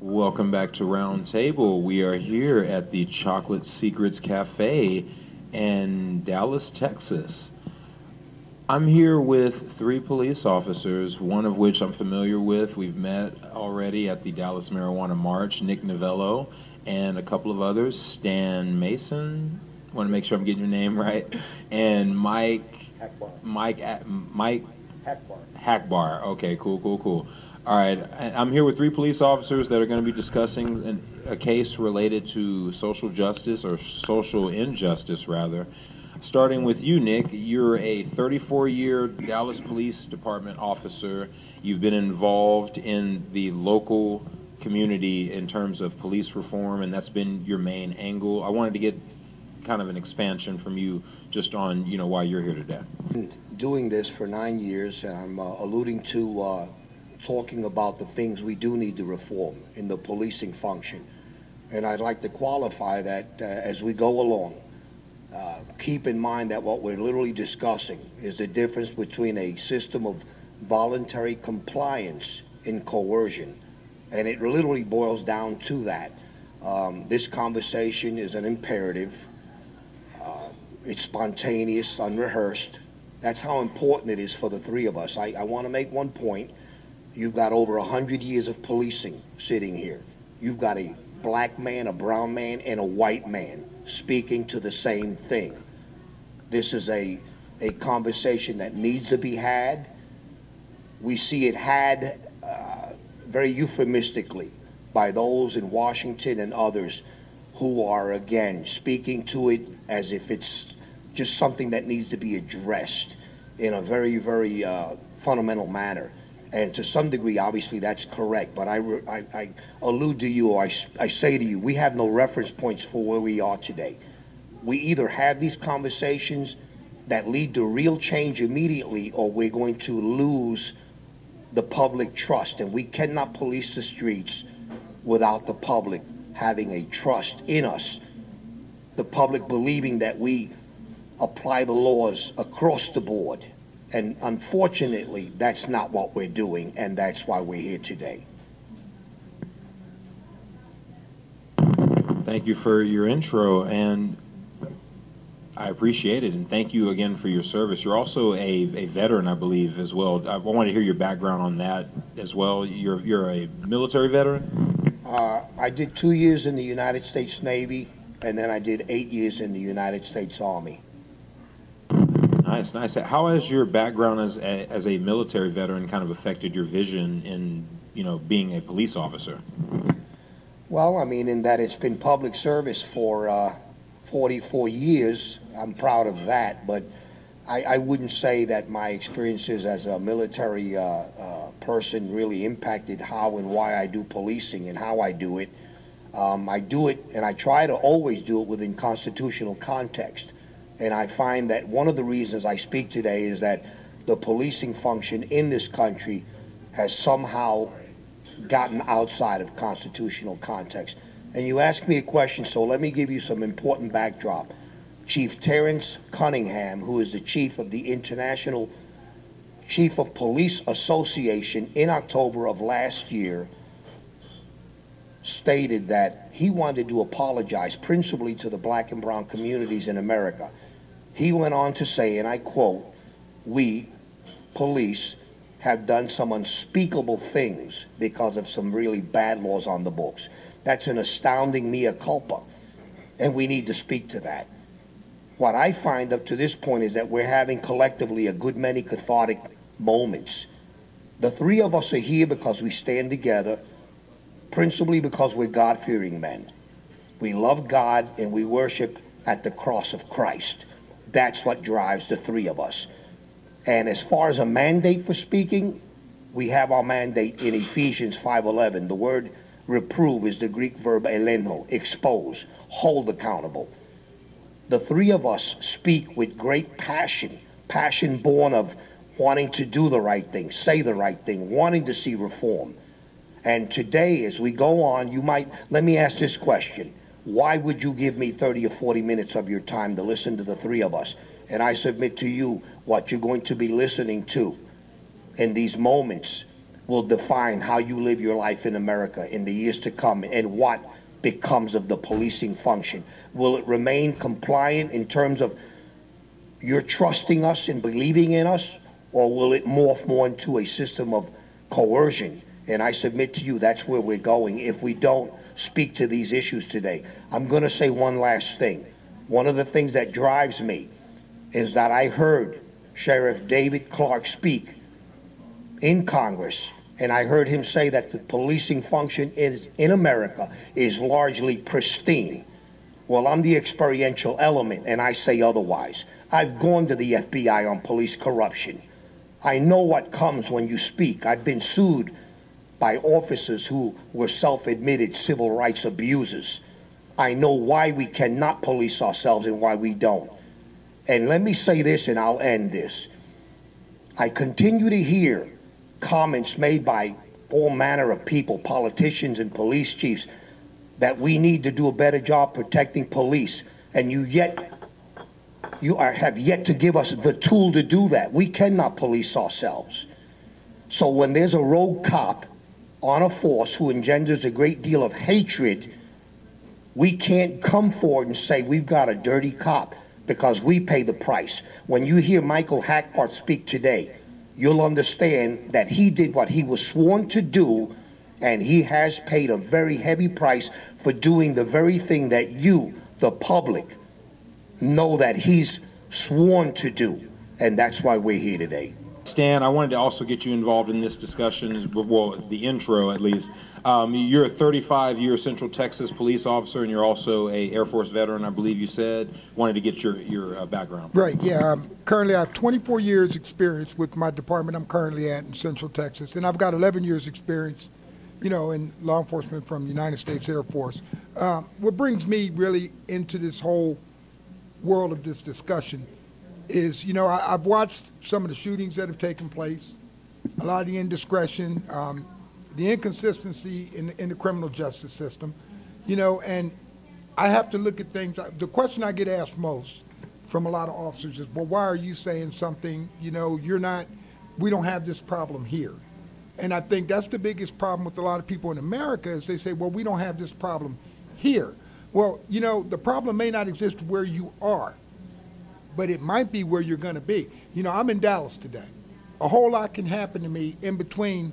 Welcome back to Round Table. We are here at the Chocolate Secrets Cafe in Dallas, Texas. I'm here with three police officers, one of which I'm familiar with. We've met already at the Dallas Marijuana March, Nick Novello, and a couple of others, Stan Mason, want to make sure I'm getting your name right, and Mike Hackbarth. Okay, cool. All right, I'm here with three police officers that are going to be discussing a case related to social justice, or social injustice, rather. Starting with you, Nick, you're a 34-year Dallas Police Department officer. You've been involved in the local community in terms of police reform, and that's been your main angle. I wanted to get kind of an expansion from you just on, why you're here today. Doing this for 9 years, and I'm alluding to talking about the things we do need to reform in the policing function. And I'd like to qualify that as we go along. Keep in mind that what we're literally discussing is the difference between a system of voluntary compliance and coercion. And it literally boils down to that. This conversation is an imperative. It's spontaneous, unrehearsed. That's how important it is for the three of us. I want to make one point. You've got over 100 years of policing sitting here. You've got a black man, a brown man, and a white man speaking to the same thing. This is a conversation that needs to be had. We see it had very euphemistically by those in Washington and others who are, again, speaking to it as if it's just something that needs to be addressed in a very, very fundamental manner. And to some degree, obviously, that's correct. But I allude to you, or I say to you, we have no reference points for where we are today. We either have these conversations that lead to real change immediately, or we're going to lose the public trust. And we cannot police the streets without the public having a trust in us, the public believing that we apply the laws across the board. And unfortunately, that's not what we're doing, and that's why we're here today. Thank you for your intro, and I appreciate it, and thank you again for your service. You're also a veteran, I believe, as well. I want to hear your background on that as well. You're a military veteran? I did 2 years in the United States Navy, and then I did 8 years in the United States Army. Nice. How has your background as a military veteran kind of affected your vision in, being a police officer? Well, I mean, in that it's been public service for 44 years. I'm proud of that, but I wouldn't say that my experiences as a military person really impacted how and why I do policing and how I do it. I do it, and I try to always do it within constitutional context. And I find that one of the reasons I speak today is that the policing function in this country has somehow gotten outside of constitutional context. And you asked me a question, so let me give you some important backdrop. Chief Terrence Cunningham, who is the chief of the International Chief of Police Association, in October of last year, stated that he wanted to apologize principally to the black and brown communities in America. He went on to say, and I quote, "We, police, have done some unspeakable things because of some really bad laws on the books. That's an astounding mea culpa, and we need to speak to that." What I find up to this point is that we're having collectively a good many cathartic moments. The three of us are here because we stand together, principally because we're God-fearing men. We love God and we worship at the cross of Christ. That's what drives the three of us. And as far as a mandate for speaking, we have our mandate in Ephesians 5:11. The word reprove is the Greek verb eleno, expose, hold accountable. The three of us speak with great passion born of wanting to do the right thing, say the right thing, wanting to see reform. And today, as we go on, let me ask this question. Why would you give me 30 or 40 minutes of your time to listen to the three of us? And I submit to you what you're going to be listening to in these moments will define how you live your life in America in the years to come and what becomes of the policing function. Will it remain compliant in terms of you're trusting us and believing in us, or will it morph more into a system of coercion? And I submit to you that's where we're going if we don't speak to these issues today. I'm going to say one last thing. One of the things that drives me is that I heard Sheriff David Clark speak in Congress, and I heard him say that the policing function in America is largely pristine. Well, I'm the experiential element, and I say otherwise. I've gone to the FBI on police corruption. I know what comes when you speak. I've been sued by officers who were self-admitted civil rights abusers. I know why we cannot police ourselves and why we don't. And let me say this, and I'll end this. I continue to hear comments made by all manner of people, politicians and police chiefs, that we need to do a better job protecting police, and you have yet to give us the tool to do that. We cannot police ourselves. So when there's a rogue cop on a force who engenders a great deal of hatred, we can't come forward and say we've got a dirty cop because we pay the price. When you hear Michael Hackbarth speak today, you'll understand that he did what he was sworn to do, and he has paid a very heavy price for doing the very thing that you, the public, know that he's sworn to do. And that's why we're here today. Stan, I wanted to also get you involved in this discussion, well, the intro at least. You're a 35-year Central Texas police officer, and you're also a Air Force veteran, I believe you said. Wanted to get your background. Right, yeah. Currently, I have 24 years experience with my department I'm currently at in Central Texas, and I've got 11 years experience, you know, in law enforcement from the United States Air Force. What brings me really into this whole world of this discussion is, you know, I've watched some of the shootings that have taken place, a lot of the indiscretion, the inconsistency in the criminal justice system, you know, and I have to look at things. The question I get asked most from a lot of officers is, well, why are you saying something, you know, we don't have this problem here. And I think that's the biggest problem with a lot of people in America is they say, well, we don't have this problem here. Well, you know, the problem may not exist where you are, but it might be where you're going to be. You know, I'm in Dallas today. A whole lot can happen to me in between,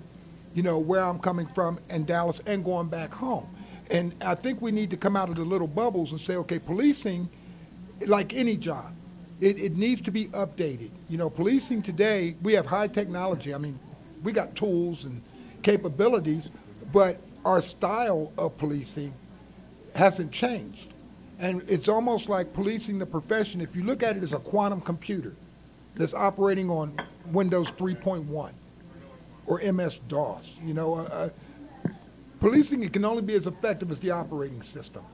you know, where I'm coming from and Dallas and going back home. And I think we need to come out of the little bubbles and say, okay, policing, like any job, it needs to be updated. You know, policing today, we have high technology. I mean, we got tools and capabilities, but our style of policing hasn't changed. And it's almost like policing the profession, if you look at it as a quantum computer that's operating on Windows 3.1 or MS-DOS. You know, policing, it can only be as effective as the operating system.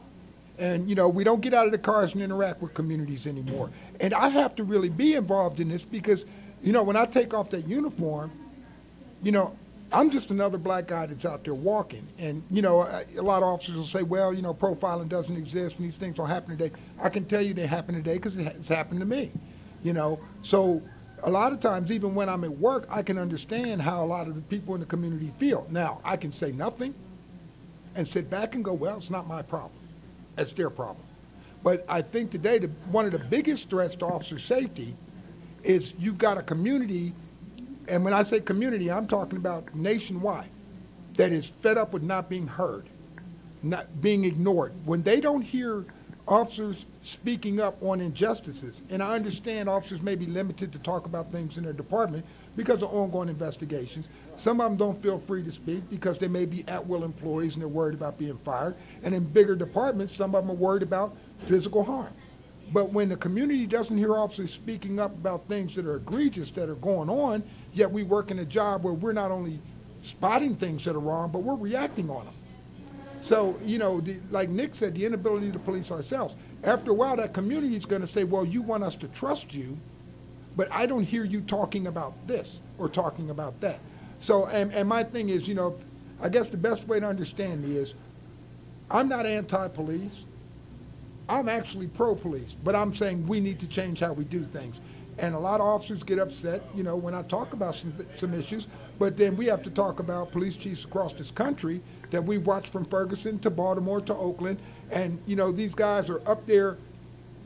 And, you know, we don't get out of the cars and interact with communities anymore. And I have to really be involved in this because, you know, when I take off that uniform, you know, I'm just another black guy that's out there walking. And, you know, a lot of officers will say, well, you know, profiling doesn't exist and these things don't happen today. I can tell you they happen today because it's happened to me, you know. So a lot of times, even when I'm at work, I can understand how a lot of the people in the community feel. Now, I can say nothing and sit back and go, well, it's not my problem. It's their problem. But I think today one of the biggest threats to officer safety is you've got a community. And when I say community, I'm talking about nationwide, that is fed up with not being heard, not being ignored. When they don't hear officers speaking up on injustices, and I understand officers may be limited to talk about things in their department because of ongoing investigations. Some of them don't feel free to speak because they may be at-will employees and they're worried about being fired. And in bigger departments, some of them are worried about physical harm. But when the community doesn't hear officers speaking up about things that are egregious that are going on, yet we work in a job where we're not only spotting things that are wrong, but we're reacting on them. So, you know, like Nick said, the inability to police ourselves. After a while, that community is going to say, well, you want us to trust you, but I don't hear you talking about this or talking about that. So, and my thing is, you know, I guess the best way to understand me is I'm not anti-police. I'm actually pro-police, but I'm saying we need to change how we do things. And a lot of officers get upset, you know, when I talk about some issues. But then we have to talk about police chiefs across this country that we watch from Ferguson to Baltimore to Oakland. And, you know, these guys are up there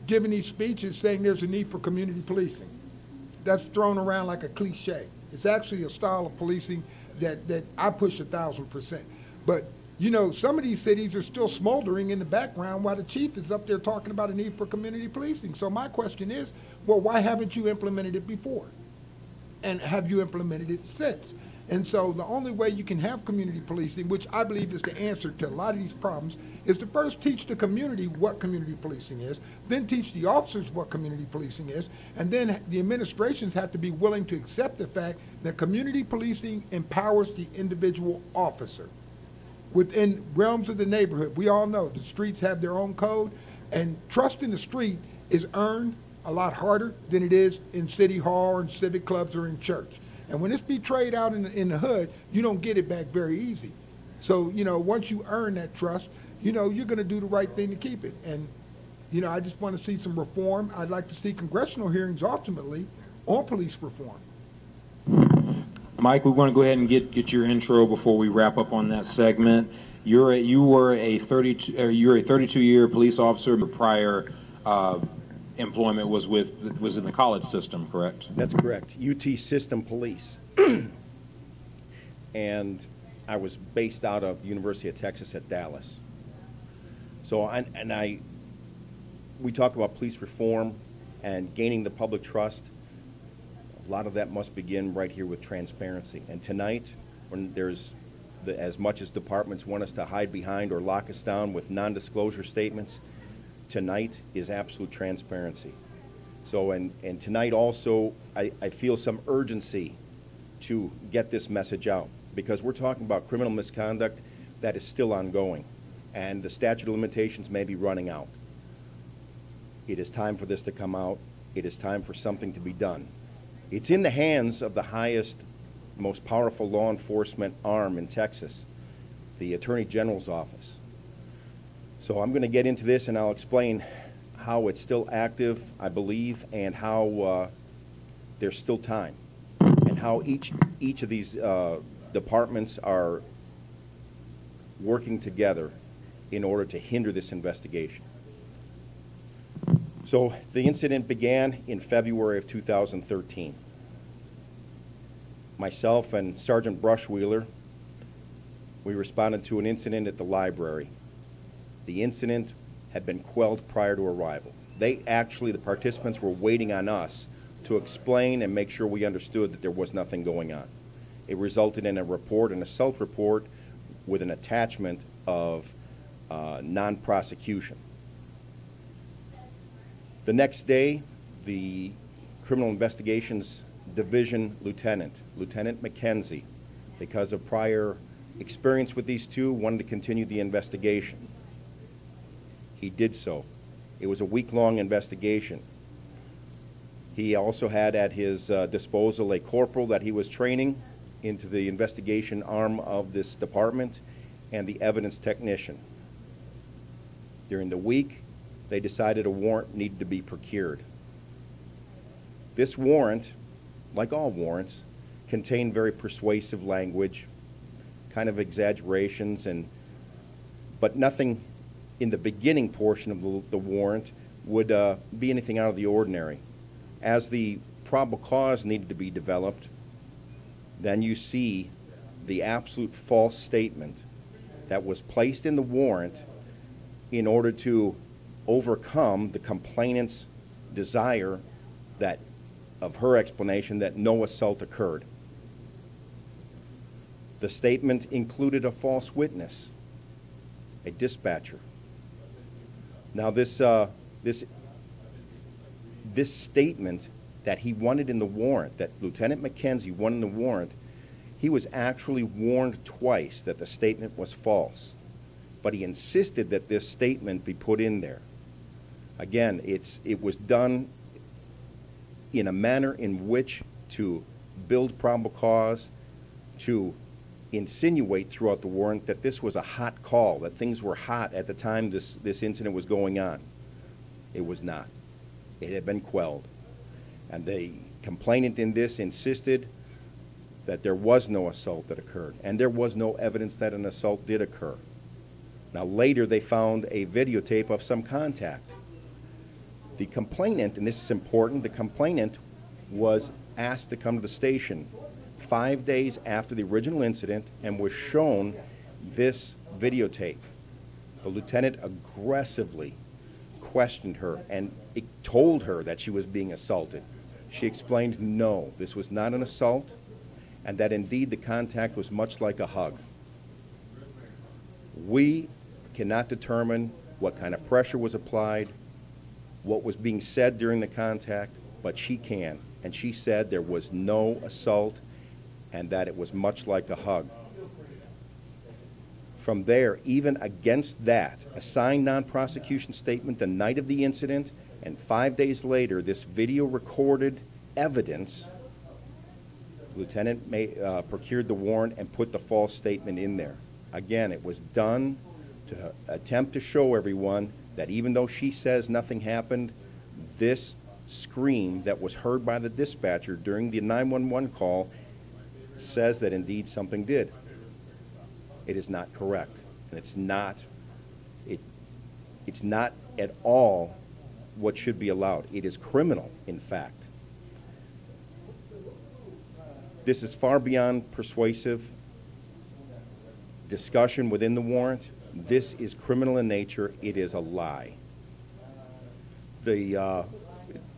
giving these speeches saying there's a need for community policing. That's thrown around like a cliche. It's actually a style of policing that I push 1,000%. But, you know, some of these cities are still smoldering in the background while the chief is up there talking about a need for community policing. So my question is, well, why haven't you implemented it before? And have you implemented it since? And so the only way you can have community policing, which I believe is the answer to a lot of these problems, is to first teach the community what community policing is, then teach the officers what community policing is, and then the administrations have to be willing to accept the fact that community policing empowers the individual officer. Within realms of the neighborhood, we all know the streets have their own code, and trust in the street is earned a lot harder than it is in city hall or in civic clubs or in church. And when it's betrayed out in the hood, you don't get it back very easy. So, you know, once you earn that trust, you know, you're going to do the right thing to keep it. And, you know, I just want to see some reform. I'd like to see congressional hearings ultimately on police reform. Mike, we want to go ahead and get your intro before we wrap up on that segment. You were a 32-year police officer. Your prior employment was in the college system, correct? That's correct. UT System Police. And I was based out of the University of Texas at Dallas. So we talk about police reform and gaining the public trust. A lot of that must begin right here with transparency. And tonight, when there's as much as departments want us to hide behind or lock us down with non-disclosure statements, tonight is absolute transparency. So, and tonight also, I feel some urgency to get this message out, because we're talking about criminal misconduct that is still ongoing, and the statute of limitations may be running out. It is time for this to come out. It is time for something to be done. It's in the hands of the highest, most powerful law enforcement arm in Texas, the Attorney General's office. So I'm going to get into this, and I'll explain how it's still active, I believe, and how there's still time, and how each of these departments are working together in order to hinder this investigation. So the incident began in February of 2013. Myself and Sergeant Brushwheeler, we responded to an incident at the library. The incident had been quelled prior to arrival. The participants were waiting on us to explain and make sure we understood that there was nothing going on. It resulted in a report and a self-report with an attachment of non-prosecution. The next day, the Criminal Investigations Division Lieutenant McKenzie, because of prior experience with these two, wanted to continue the investigation. He did so. It was a week-long investigation. He also had at his disposal a corporal that he was training into the investigation arm of this department, and the evidence technician. During the week, they decided a warrant needed to be procured. This warrant, like all warrants, contained very persuasive language, kind of exaggerations, but nothing in the beginning portion of the warrant would be anything out of the ordinary. As the probable cause needed to be developed, then you see the absolute false statement that was placed in the warrant in order to overcome the complainant's desire of her explanation that no assault occurred. The statement included a false witness, a dispatcher. Now this statement that he wanted in the warrant, that Lieutenant McKenzie wanted in the warrant, he was actually warned twice that the statement was false, but he insisted that this statement be put in there. Again, it was done in a manner in which to build probable cause, to insinuate throughout the warrant that this was a hot call, that things were hot at the time this incident was going on. It was not. It had been quelled. And the complainant in this insisted that there was no assault that occurred, and there was no evidence that an assault did occur. Now later they found a videotape of some contact. The complainant, and this is important, the complainant was asked to come to the station 5 days after the original incident and was shown this videotape. The lieutenant aggressively questioned her and told her that she was being assaulted. She explained no, this was not an assault, and that indeed the contact was much like a hug. We cannot determine what kind of pressure was applied, what was being said during the contact, but she can. And she said there was no assault and that it was much like a hug. From there, even against that, a signed non-prosecution statement the night of the incident, and 5 days later, this video recorded evidence, the lieutenant procured the warrant and put the false statement in there. Again, it was done to attempt to show everyone that even though she says nothing happened, this scream that was heard by the dispatcher during the 911 call says that indeed something did. It is not correct, and it's not at all what should be allowed. It is criminal, in fact. This is far beyond persuasive discussion within the warrant. This is criminal in nature. It is a lie. There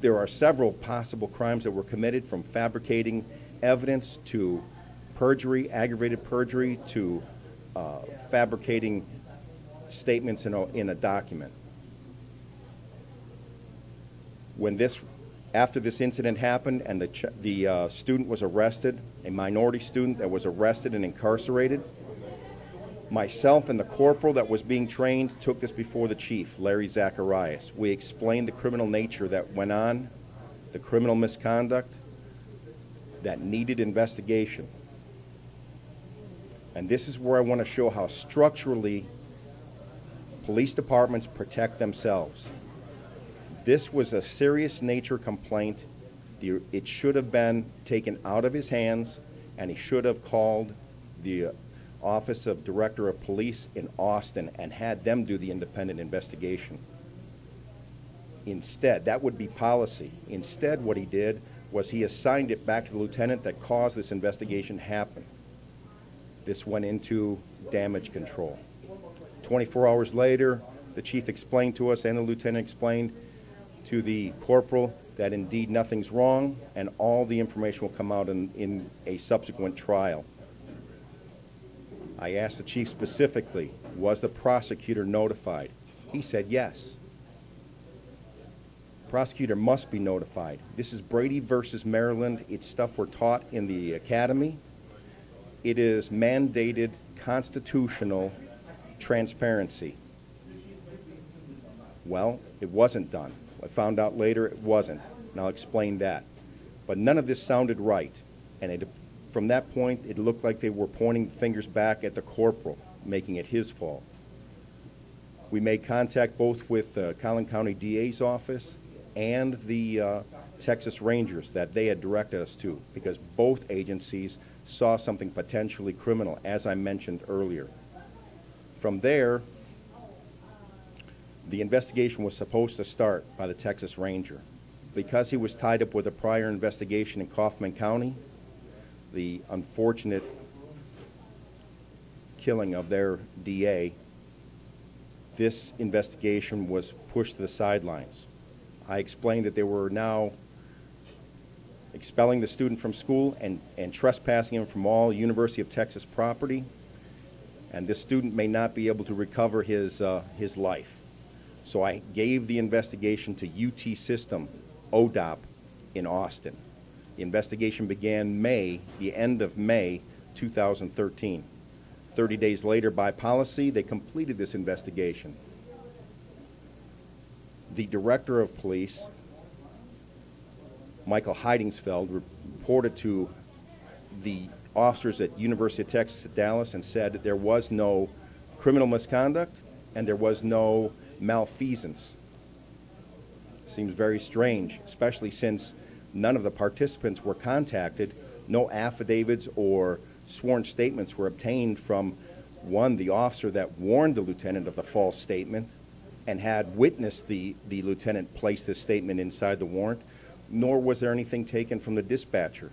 are several possible crimes that were committed, from fabricating evidence to perjury, aggravated perjury, to fabricating statements in a document. After this incident happened and the student was arrested, a minority student that was arrested and incarcerated, myself and the corporal that was being trained took this before the chief, Larry Zacharias. We explained the criminal nature that went on, the criminal misconduct that needed investigation. And this is where I want to show how structurally police departments protect themselves. This was a serious nature complaint. It should have been taken out of his hands, and he should have called the Office of Director of Police in Austin and had them do the independent investigation. Instead, that would be policy. Instead, what he did was he assigned it back to the lieutenant that caused this investigation to happen. This went into damage control. 24 hours later, the chief explained to us and the lieutenant explained to the corporal that indeed nothing's wrong and all the information will come out in a subsequent trial. I asked the chief specifically, was the prosecutor notified? He said yes. Prosecutor must be notified. This is Brady versus Maryland. It's stuff we're taught in the academy. It is mandated constitutional transparency. Well, it wasn't done. I found out later it wasn't, and I'll explain that. But none of this sounded right, and from that point, it looked like they were pointing fingers back at the corporal, making it his fault. We made contact both with the Collin County DA's office and the Texas Rangers that they had directed us to, because both agencies saw something potentially criminal, as I mentioned earlier. From there, the investigation was supposed to start by the Texas Ranger. Because he was tied up with a prior investigation in Kaufman County, the unfortunate killing of their DA, this investigation was pushed to the sidelines. I explained that they were now expelling the student from school and trespassing him from all University of Texas property, and this student may not be able to recover his life. So I gave the investigation to UT System, ODOP, in Austin. The investigation began the end of May 2013. 30 days later, by policy, they completed this investigation. The director of police, Michael Heidingsfeld, reported to the officers at University of Texas at Dallas and said that there was no criminal misconduct and there was no malfeasance. Seems very strange, especially since None of the participants were contacted. No affidavits or sworn statements were obtained from, one, the officer that warned the lieutenant of the false statement and had witnessed the lieutenant place this statement inside the warrant, nor was there anything taken from the dispatcher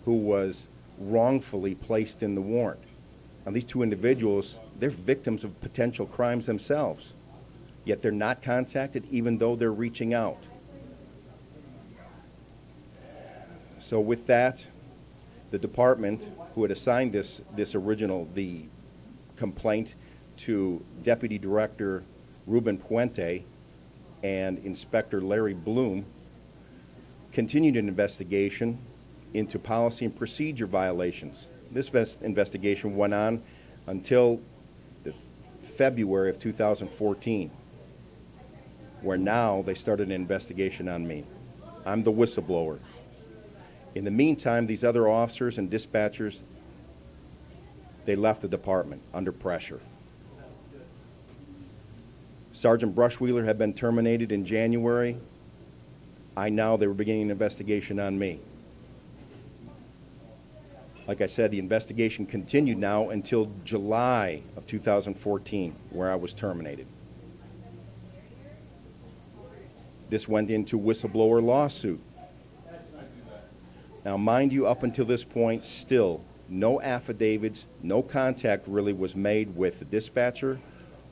who was wrongfully placed in the warrant. Now, these two individuals, they're victims of potential crimes themselves, yet they're not contacted even though they're reaching out. So with that, the department who had assigned the complaint to Deputy Director Ruben Puente and Inspector Larry Bloom continued an investigation into policy and procedure violations. This investigation went on until February of 2014, where now they started an investigation on me. I'm the whistleblower. In the meantime, these other officers and dispatchers, they left the department under pressure. Sergeant Brushwheeler had been terminated in January. Now they were beginning an investigation on me. Like I said, the investigation continued now until July of 2014, where I was terminated. This went into whistleblower lawsuit. Now, mind you, up until this point, still no affidavits, no contact really was made with the dispatcher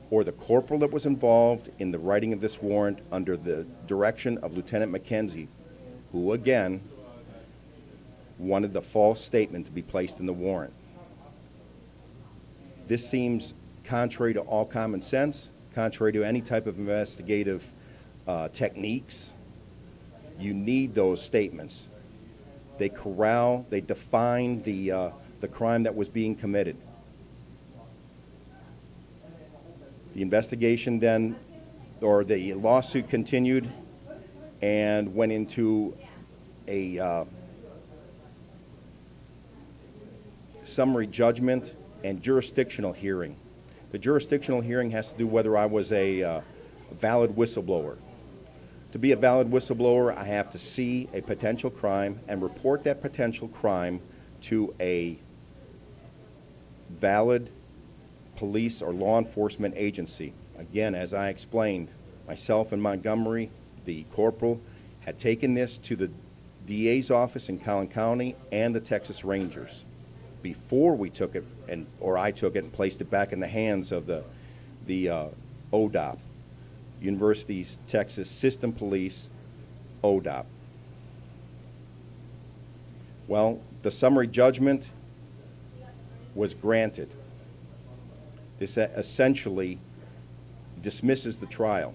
or the corporal that was involved in the writing of this warrant under the direction of Lieutenant McKenzie, who again wanted the false statement to be placed in the warrant. This seems contrary to all common sense, contrary to any type of investigative techniques. You need those statements. They corral, they define the crime that was being committed. The investigation then, or the lawsuit continued and went into a summary judgment and jurisdictional hearing. The jurisdictional hearing has to do whether I was a valid whistleblower. To be a valid whistleblower, I have to see a potential crime and report that potential crime to a valid police or law enforcement agency. Again, as I explained, myself and Montgomery, the corporal, had taken this to the DA's office in Collin County and the Texas Rangers before we took it, or I took it and placed it back in the hands of the ODOP. University Texas System Police, ODOP. Well, the summary judgment was granted. This essentially dismisses the trial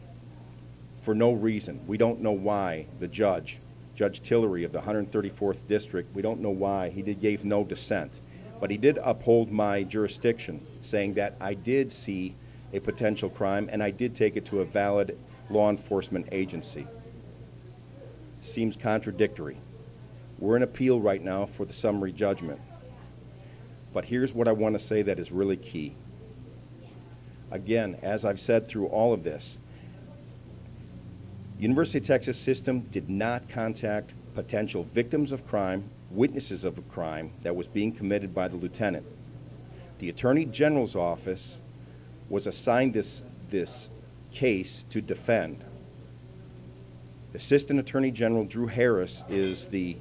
for no reason. We don't know why the Judge Tillery of the 134th District, we don't know why. He gave no dissent. But he did uphold my jurisdiction, saying that I did see a potential crime, and I did take it to a valid law enforcement agency. Seems contradictory. We're in appeal right now for the summary judgment. But here's what I want to say that is really key. Again, as I've said through all of this, University of Texas System did not contact potential victims of crime, witnesses of a crime that was being committed by the lieutenant. The Attorney General's office was assigned this case to defend. Assistant Attorney General Drew Harris is the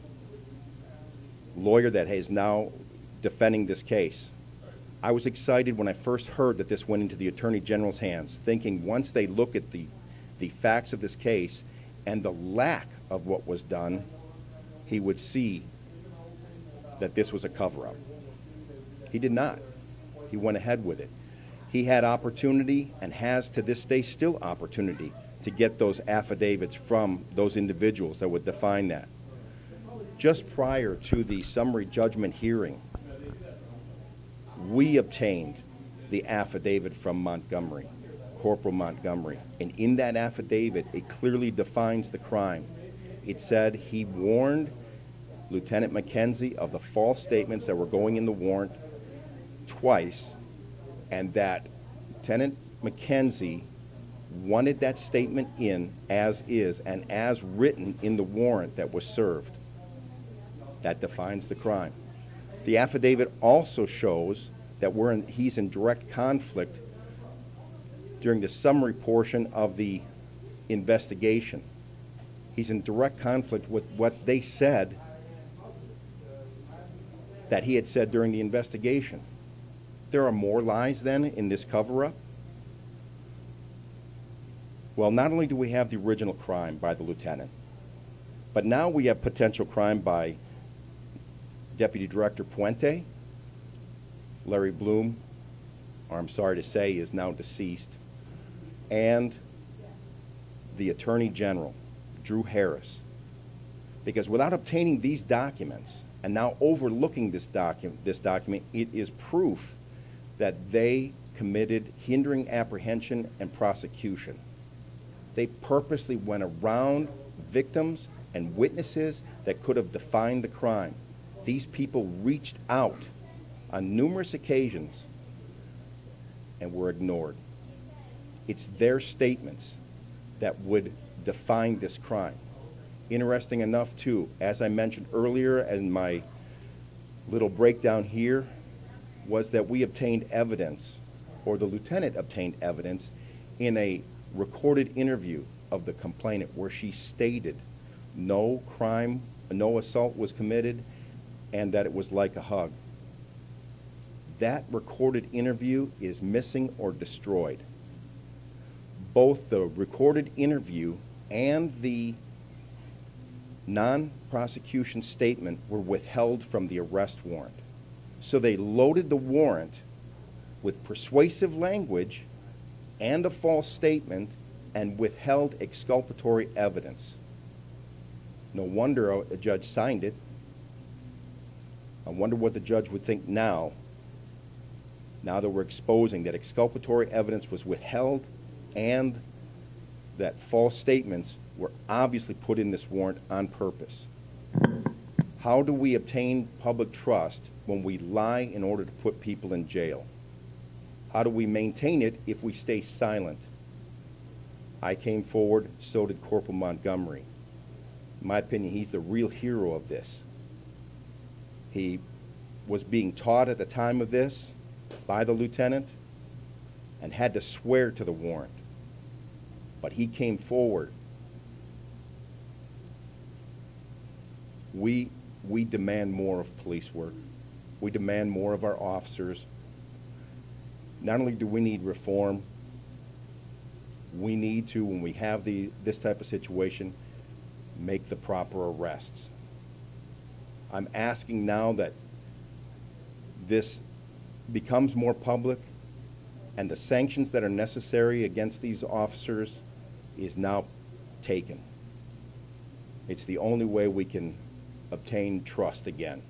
lawyer that is now defending this case. I was excited when I first heard that this went into the Attorney General's hands, thinking once they look at the facts of this case and the lack of what was done, he would see that this was a cover-up. He did not. He went ahead with it. He had opportunity and has to this day still opportunity to get those affidavits from those individuals that would define that. Just prior to the summary judgment hearing, we obtained the affidavit from Montgomery, Corporal Montgomery, and in that affidavit it clearly defines the crime. It said he warned Lieutenant McKenzie of the false statements that were going in the warrant twice, and that Lieutenant McKenzie wanted that statement in as is and as written in the warrant that was served. That defines the crime. The affidavit also shows that he's in direct conflict during the summary portion of the investigation. He's in direct conflict with what they said that he had said during the investigation. There are more lies then in this cover-up? Well, not only do we have the original crime by the lieutenant, but now we have potential crime by Deputy Director Puente. Larry Bloom, or I'm sorry to say, is now deceased, and the Attorney General, Drew Harris. Because without obtaining these documents, and now overlooking this document, it is proof that they committed hindering apprehension and prosecution. They purposely went around victims and witnesses that could have defined the crime. These people reached out on numerous occasions and were ignored. It's their statements that would define this crime. Interesting enough, too, as I mentioned earlier in my little breakdown here, was that we obtained evidence, or the lieutenant obtained evidence, in a recorded interview of the complainant where she stated no crime, no assault was committed, and that it was like a hug. That recorded interview is missing or destroyed. Both the recorded interview and the non-prosecution statement were withheld from the arrest warrant. So they loaded the warrant with persuasive language and a false statement and withheld exculpatory evidence. No wonder a judge signed it. I wonder what the judge would think now that we're exposing that exculpatory evidence was withheld and that false statements were obviously put in this warrant on purpose. How do we obtain public trust when we lie in order to put people in jail? How do we maintain it if we stay silent? I came forward, so did Corporal Montgomery. In my opinion, he's the real hero of this. He was being taught at the time of this by the lieutenant and had to swear to the warrant. But he came forward. We demand more of police work. We demand more of our officers. Not only do we need reform, we need to, when we have this type of situation, make the proper arrests. I'm asking now that this becomes more public and the sanctions that are necessary against these officers is now taken. It's the only way we can obtain trust again.